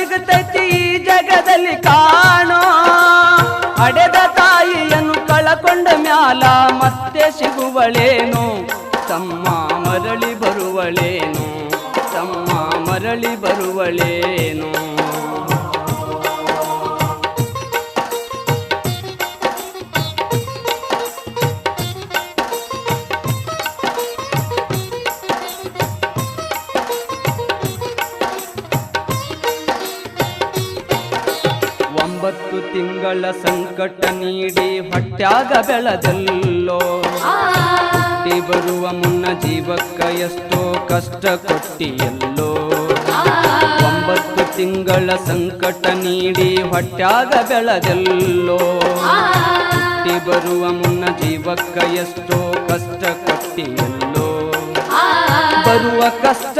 ಸಿಗುತ್ತೈತಿ ಈ ಜಗದಲ್ಲಿ ಕಾಣೋ ಹಡೆದ ತಾಯಿಯನ್ನು ಕಳಕೊಂಡ ಮ್ಯಾಲ ಮತ್ತೆ ಸಿಗುವಳೇನು ತಮ್ಮ ಮರಳಿ ಬರುವಳೇನು ತಮ್ಮ ಮರಳಿ ಬರುವಳೇನು ಒಂಬತ್ತು ತಿಂಗಳ ಸಂಕಟ ನೀಡಿ ಹೊಟ್ಯಾಗ ಬೆಳೆದಲ್ಲೋ ಹುಟ್ಟಿ ಬರುವ ಮುನ್ನ ಜೀವಕ್ಕ ಎಷ್ಟೋ ಕಷ್ಟ ಕೊಟ್ಟಿಯಲ್ಲೋ 9 ತಿಂಗಳ ಸಂಕಟ ನೀಡಿ ಹೊಟ್ಯಾಗ ಬೆಳೆದಲ್ಲೋ ಹುಟ್ಟಿ ಬರುವ ಮುನ್ನ ಜೀವಕ್ಕ ಎಷ್ಟೋ ಕಷ್ಟ ಕೊಟ್ಟಿಯಲ್ಲೋ ಬರುವ ಕಷ್ಟ